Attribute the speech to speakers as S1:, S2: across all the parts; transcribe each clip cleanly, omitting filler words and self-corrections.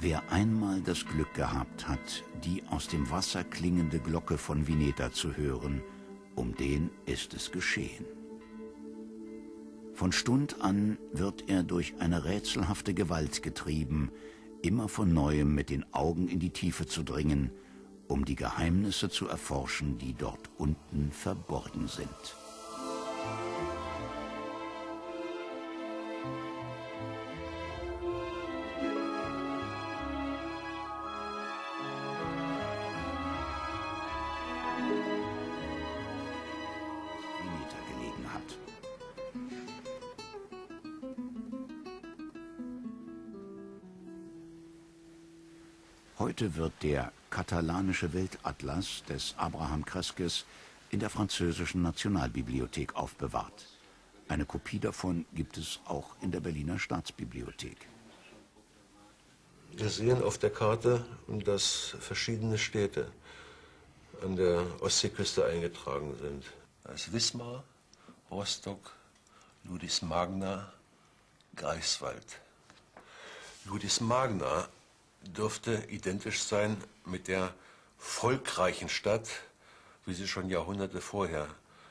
S1: Wer einmal das Glück gehabt hat, die aus dem Wasser klingende Glocke von Vineta zu hören, um den ist es geschehen. Von Stund an wird er durch eine rätselhafte Gewalt getrieben, immer von Neuem mit den Augen in die Tiefe zu dringen, um die Geheimnisse zu erforschen, die dort unten verborgen sind. Heute wird der katalanische Weltatlas des Abraham Cresques in der französischen Nationalbibliothek aufbewahrt. Eine Kopie davon gibt es auch in der Berliner Staatsbibliothek.
S2: Wir sehen auf der Karte, dass verschiedene Städte an der Ostseeküste eingetragen sind. Das ist Wismar, Rostock, Ludis Magna, Greifswald. Ludis Magna dürfte identisch sein mit der volkreichen Stadt, wie sie schon Jahrhunderte vorher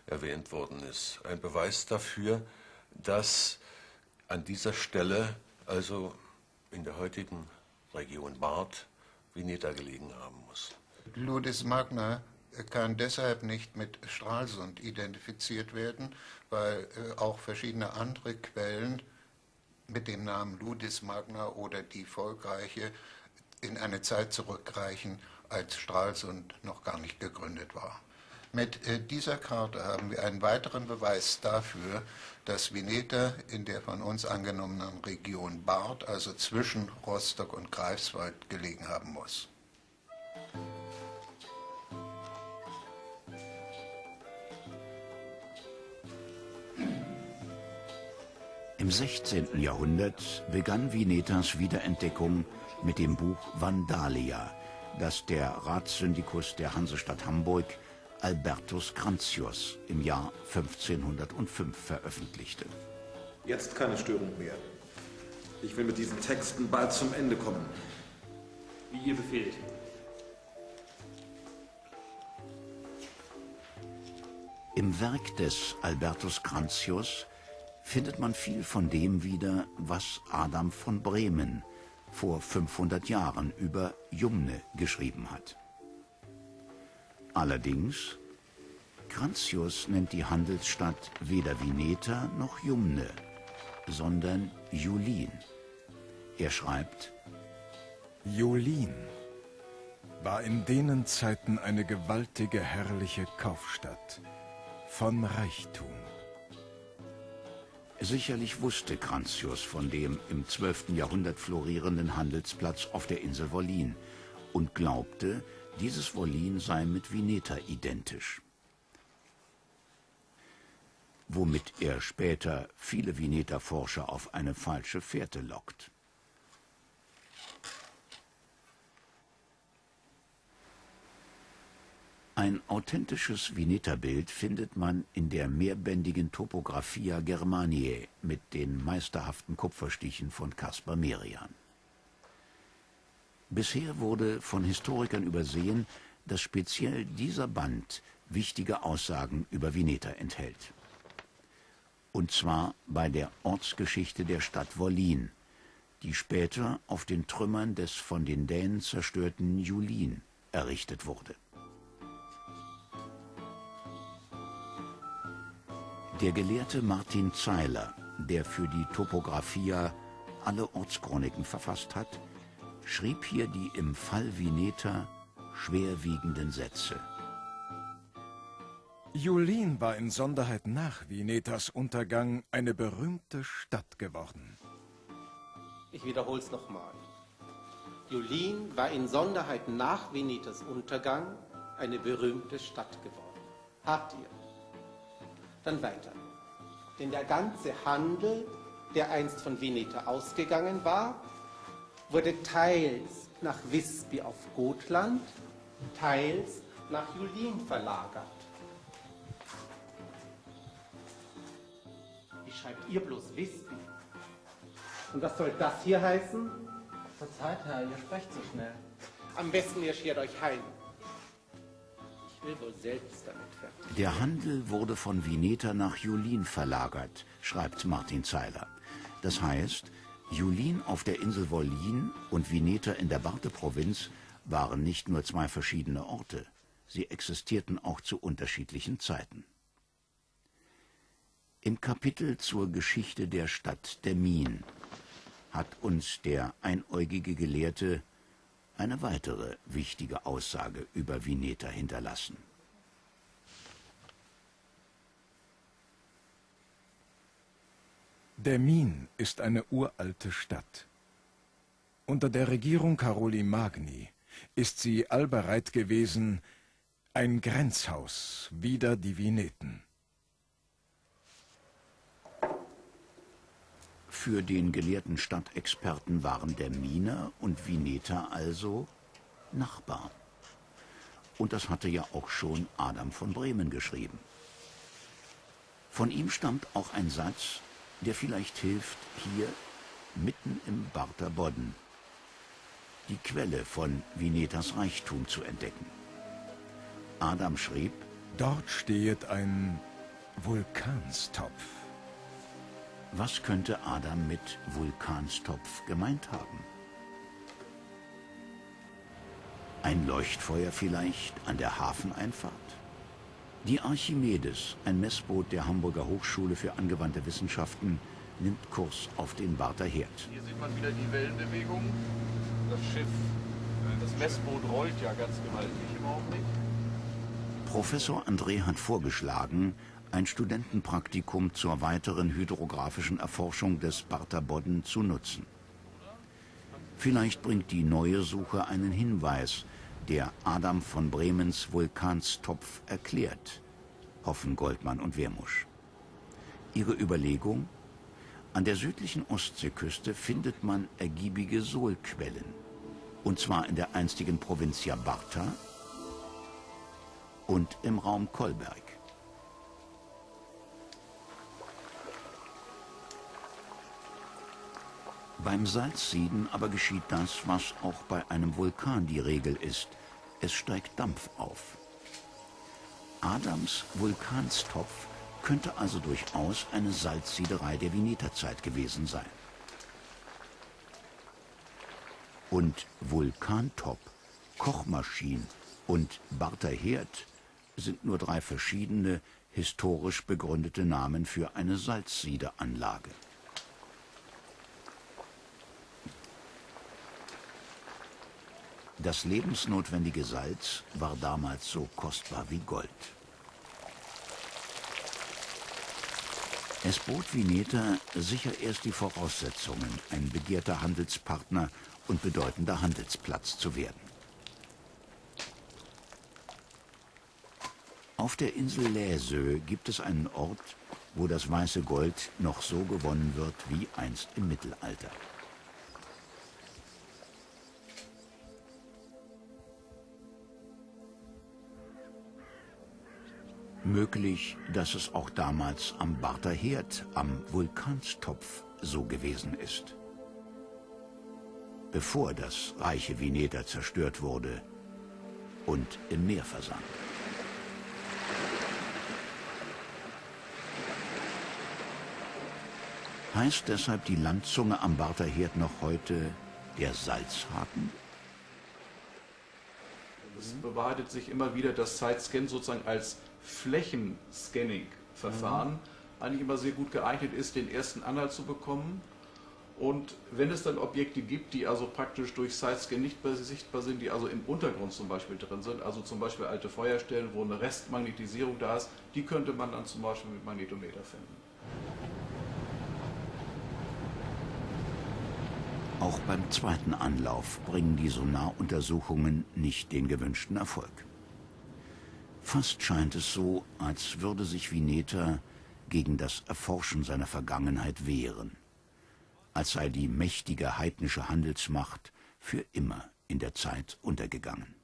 S2: erwähnt worden ist. Ein Beweis dafür, dass an dieser Stelle, also in der heutigen Region Barth, Vineta gelegen haben muss.
S3: Ludis Magna kann deshalb nicht mit Stralsund identifiziert werden, weil auch verschiedene andere Quellen mit dem Namen Ludis Magna oder die Volkreiche in eine Zeit zurückreichen, als Stralsund noch gar nicht gegründet war. Mit dieser Karte haben wir einen weiteren Beweis dafür, dass Vineta in der von uns angenommenen Region Barth, also zwischen Rostock und Greifswald, gelegen haben muss.
S1: Im 16. Jahrhundert begann Vinetas Wiederentdeckung mit dem Buch Vandalia, das der Ratssyndikus der Hansestadt Hamburg, Albertus Crantius, im Jahr 1505 veröffentlichte.
S4: Jetzt keine Störung mehr. Ich will mit diesen Texten bald zum Ende kommen.
S5: Wie ihr befehlt.
S1: Im Werk des Albertus Crantius findet man viel von dem wieder, was Adam von Bremen vor 500 Jahren über Jumne geschrieben hat. Allerdings, Crantius nennt die Handelsstadt weder Vineta noch Jumne, sondern Julin. Er schreibt:
S6: Julin war in denen Zeiten eine gewaltige, herrliche Kaufstadt von Reichtum.
S1: Sicherlich wusste Crantius von dem im 12. Jahrhundert florierenden Handelsplatz auf der Insel Wollin und glaubte, dieses Wollin sei mit Vineta identisch. Womit er später viele Vineta-Forscher auf eine falsche Fährte lockt. Ein authentisches Vineta-Bild findet man in der mehrbändigen Topographia Germaniae mit den meisterhaften Kupferstichen von Caspar Merian. Bisher wurde von Historikern übersehen, dass speziell dieser Band wichtige Aussagen über Vineta enthält. Und zwar bei der Ortsgeschichte der Stadt Wollin, die später auf den Trümmern des von den Dänen zerstörten Julin errichtet wurde. Der Gelehrte Martin Zeiller, der für die Topographia alle Ortschroniken verfasst hat, schrieb hier die im Fall Vineta schwerwiegenden Sätze.
S6: Julin war insonderheit nach Vinetas Untergang eine berühmte Stadt geworden.
S7: Ich wiederhole es nochmal. Julin war insonderheit nach Vinetas Untergang eine berühmte Stadt geworden. Habt ihr? Dann weiter. Denn der ganze Handel, der einst von Vineta ausgegangen war, wurde teils nach Visby auf Gotland, teils nach Julin verlagert. Wie schreibt ihr bloß Visby? Und was soll das hier heißen?
S8: Verzeiht, Herr, ihr sprecht so schnell.
S7: Am besten ihr schert euch heim. Ich will wohl selbst damit fertig.
S1: Der Handel wurde von Vineta nach Julin verlagert, schreibt Martin Zeiller. Das heißt, Julin auf der Insel Wollin und Vineta in der Barthe-Provinz waren nicht nur zwei verschiedene Orte, sie existierten auch zu unterschiedlichen Zeiten. Im Kapitel zur Geschichte der Stadt Demmin hat uns der einäugige Gelehrte eine weitere wichtige Aussage über Vineta hinterlassen.
S6: Demmin ist eine uralte Stadt. Unter der Regierung Caroli Magni ist sie allbereit gewesen, ein Grenzhaus wider die Veneten.
S1: Für den gelehrten Stadtexperten waren Demmin und Vineta also Nachbarn. Und das hatte ja auch schon Adam von Bremen geschrieben. Von ihm stammt auch ein Satz, der vielleicht hilft, hier mitten im Barther Bodden die Quelle von Vinetas Reichtum zu entdecken. Adam schrieb:
S6: Dort stehet ein Vulkanstopf.
S1: Was könnte Adam mit Vulkanstopf gemeint haben? Ein Leuchtfeuer vielleicht an der Hafeneinfahrt? Die Archimedes, ein Messboot der Hamburger Hochschule für angewandte Wissenschaften, nimmt Kurs auf den Barther Herd.
S9: Hier sieht man wieder die Wellenbewegung. Das Schiff, das Messboot rollt ja ganz gewaltig im Augenblick.
S1: Professor André hat vorgeschlagen, ein Studentenpraktikum zur weiteren hydrographischen Erforschung des Barther Bodden zu nutzen. Vielleicht bringt die neue Suche einen Hinweis, der Adam von Bremens Vulkanstopf erklärt, hoffen Goldmann und Wermusch. Ihre Überlegung: An der südlichen Ostseeküste findet man ergiebige Sohlquellen, und zwar in der einstigen Provincia Bartha und im Raum Kolberg. Beim Salzsieden aber geschieht das, was auch bei einem Vulkan die Regel ist: Es steigt Dampf auf. Adams Vulkanstopf könnte also durchaus eine Salzsiederei der Vineterzeit gewesen sein. Und Vulkantop, Kochmaschine und Barther Herd sind nur drei verschiedene, historisch begründete Namen für eine Salzsiedeanlage. Das lebensnotwendige Salz war damals so kostbar wie Gold. Es bot Vineta sicher erst die Voraussetzungen, ein begehrter Handelspartner und bedeutender Handelsplatz zu werden. Auf der Insel Läsö gibt es einen Ort, wo das weiße Gold noch so gewonnen wird wie einst im Mittelalter. Möglich, dass es auch damals am Barther Herd, am Vulkanstopf, so gewesen ist. Bevor das reiche Vineta zerstört wurde und im Meer versank. Heißt deshalb die Landzunge am Barther Herd noch heute der Salzhaken?
S9: Es bewahrheitet sich immer wieder, dass Sidescan sozusagen als Flächenscanning-Verfahren eigentlich immer sehr gut geeignet ist, den ersten Anhalt zu bekommen. Und wenn es dann Objekte gibt, die also praktisch durch Sidescan nicht sichtbar sind, die also im Untergrund zum Beispiel drin sind, also zum Beispiel alte Feuerstellen, wo eine Restmagnetisierung da ist, die könnte man dann zum Beispiel mit Magnetometer finden.
S1: Auch beim zweiten Anlauf bringen die Sonaruntersuchungen nicht den gewünschten Erfolg. Fast scheint es so, als würde sich Vineta gegen das Erforschen seiner Vergangenheit wehren, als sei die mächtige heidnische Handelsmacht für immer in der Zeit untergegangen.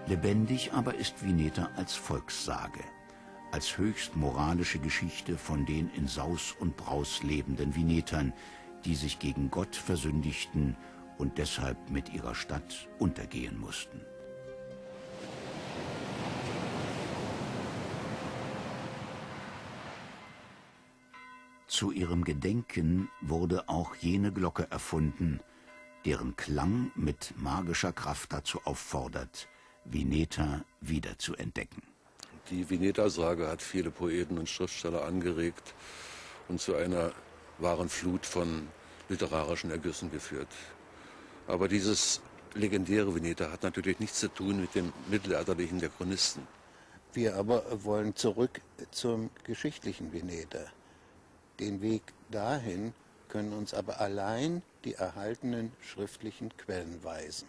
S1: Lebendig aber ist Vineta als Volkssage, als höchst moralische Geschichte von den in Saus und Braus lebenden Vinetern, die sich gegen Gott versündigten und deshalb mit ihrer Stadt untergehen mussten. Zu ihrem Gedenken wurde auch jene Glocke erfunden, deren Klang mit magischer Kraft dazu auffordert, Vineta wieder zu entdecken.
S2: Die Vineta-Sage hat viele Poeten und Schriftsteller angeregt und zu einer wahren Flut von literarischen Ergüssen geführt. Aber dieses legendäre Vineta hat natürlich nichts zu tun mit dem mittelalterlichen der Chronisten.
S3: Wir aber wollen zurück zum geschichtlichen Vineta. Den Weg dahin können uns aber allein die erhaltenen schriftlichen Quellen weisen.